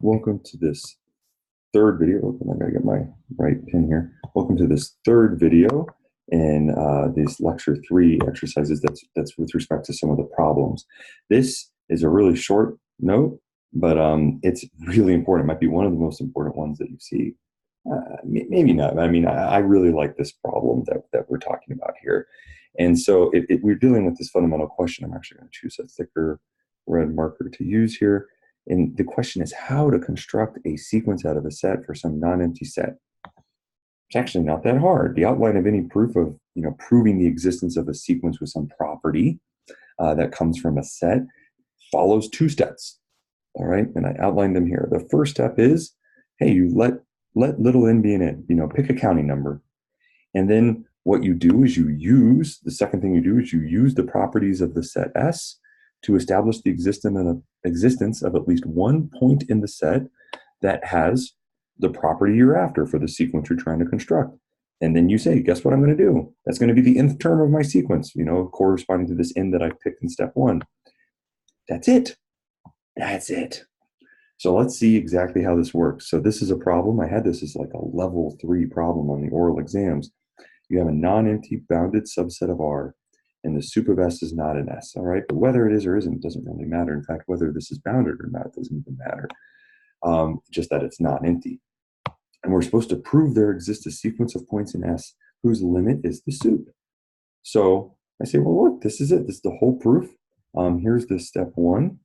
Welcome to this third video. I gotta get my right pin here. Welcome to this third video in this lecture 3 exercises that's with respect to some of the problems. This is a really short note, but it's really important. It might be one of the most important ones that you see. Maybe not. I mean, I really like this problem that we're talking about here. And so we're dealing with this fundamental question. I'm actually going to choose a thicker red marker to use here. And the question is how to construct a sequence out of a set for some non-empty set. It's actually not that hard. The outline of any proof of, proving the existence of a sequence with some property that comes from a set follows 2 steps. All right, and I outlined them here. The first step is, hey, you let little n be an int. Pick a counting number, and then what you do is the second thing you do is you use the properties of the set S to establish the existence of at least one point in the set that has the property you're after for the sequence you're trying to construct. And then you say, guess what I'm going to do? That's going to be the nth term of my sequence, corresponding to this n that I picked in step 1. That's it. That's it. So let's see exactly how this works. So this is a problem. I had this as like a level 3 problem on the oral exams. You have a non-empty bounded subset of R, and the sup of S is not an S, all right? But whether it is or isn't doesn't really matter. In fact, whether this is bounded or not doesn't even matter, just that it's not empty. And we're supposed to prove there exists a sequence of points in S whose limit is the sup. So I say, well, look, this is it. This is the whole proof. Here's the step 1.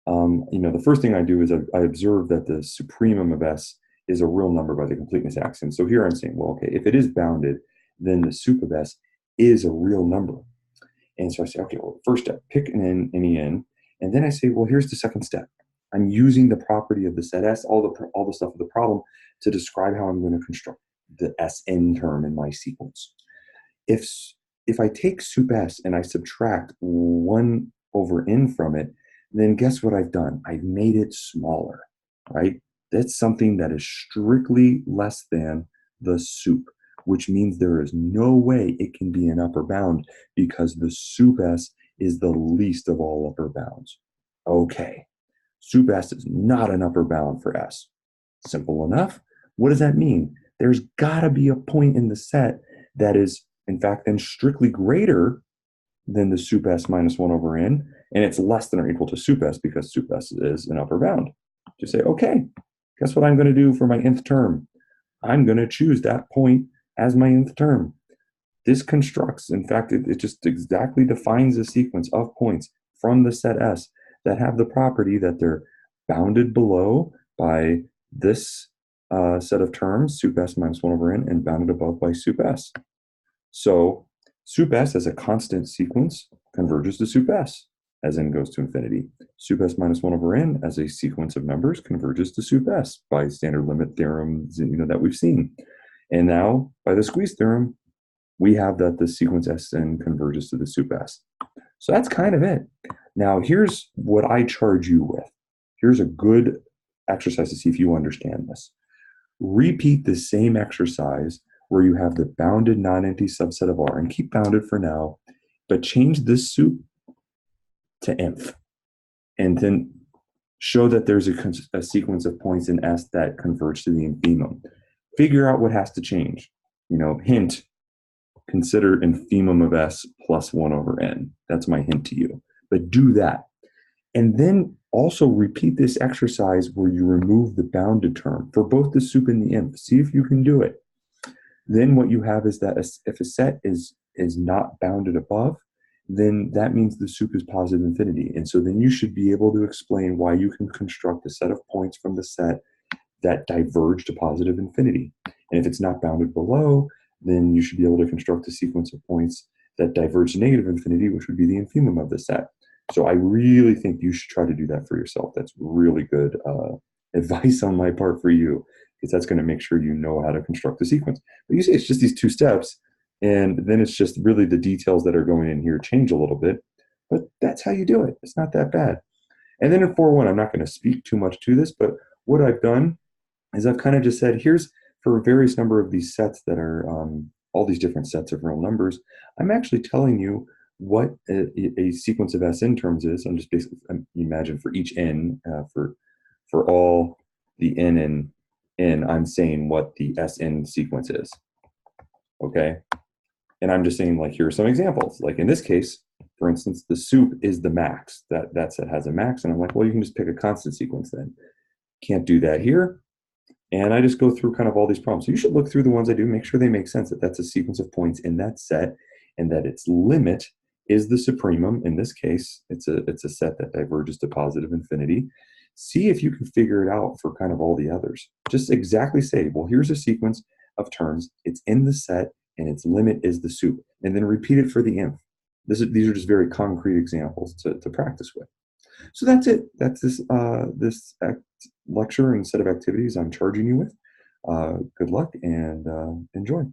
The first thing I do is I observe that the supremum of S is a real number by the completeness axiom. So here I'm saying, well, okay, if it is bounded, then the sup of S is a real number. And so I say, okay, well, first step, pick any n. And then I say, well, here's the second step. I'm using the property of the set S, all the stuff of the problem, to describe how I'm going to construct the Sn term in my sequence. If I take sup S and I subtract 1 over n from it, then guess what I've done? I've made it smaller, right? That's something that is strictly less than the sup, which means there is no way it can be an upper bound because the sup S is the least of all upper bounds. Okay, sup S is not an upper bound for S. Simple enough. What does that mean? There's got to be a point in the set that is, in fact, then strictly greater than the sup S minus 1 over n, and it's less than or equal to sup S because sup S is an upper bound. Just say, okay, guess what I'm going to do for my nth term? I'm going to choose that point as my nth term. This constructs, in fact, it just exactly defines a sequence of points from the set S that have the property that they're bounded below by this set of terms, sup S minus 1 over n, and bounded above by sup S. So sup S as a constant sequence converges to sup S as n goes to infinity. Sup S minus 1 over n as a sequence of numbers converges to sup S by standard limit theorems that we've seen. And now, by the squeeze theorem, we have that the sequence Sn converges to the sup S. So that's kind of it. Now, here's what I charge you with. Here's a good exercise to see if you understand this. Repeat the same exercise where you have the bounded non-empty subset of R, and keep bounded for now, but change this sup to nth, and then show that there's a sequence of points in S that converge to the infimum. Figure out what has to change. Hint, consider infimum of S plus 1 over n. That's my hint to you. But do that. And then also repeat this exercise where you remove the bounded term for both the sup and the nth. See if you can do it. Then what you have is that if a set is not bounded above, then that means the sup is positive infinity. And so then you should be able to explain why you can construct a set of points from the set that diverge to positive infinity. And if it's not bounded below, then you should be able to construct a sequence of points that diverge to negative infinity, which would be the infimum of the set. So I really think you should try to do that for yourself. That's really good advice on my part for you, because that's going to make sure you know how to construct the sequence. But you see, it's just these 2 steps, and then it's just really the details that are going in here change a little bit, but that's how you do it. It's not that bad. And then in 4.1, I'm not going to speak too much to this, but what I've done is I've kind of just said, here's for a various number of these sets that are all these different sets of real numbers, I'm actually telling you what a sequence of Sn terms is. I'm just basically, imagine for each n, for all the n in, I'm saying what the Sn sequence is, okay? And I'm just saying, like, here are some examples. Like in this case, for instance, the soup is the max. That set has a max, and I'm like, well, you can just pick a constant sequence then. Can't do that here. And I just go through kind of all these problems. So you should look through the ones I do, make sure they make sense, that that's a sequence of points in that set, and that its limit is the supremum. In this case, it's a set that diverges to positive infinity. See if you can figure it out for kind of all the others. Just exactly say, well, here's a sequence of terms. It's in the set, and its limit is the soup. And then repeat it for the nth. These are just very concrete examples to practice with. So that's it. That's this lecture and set of activities I'm charging you with. Good luck and enjoy.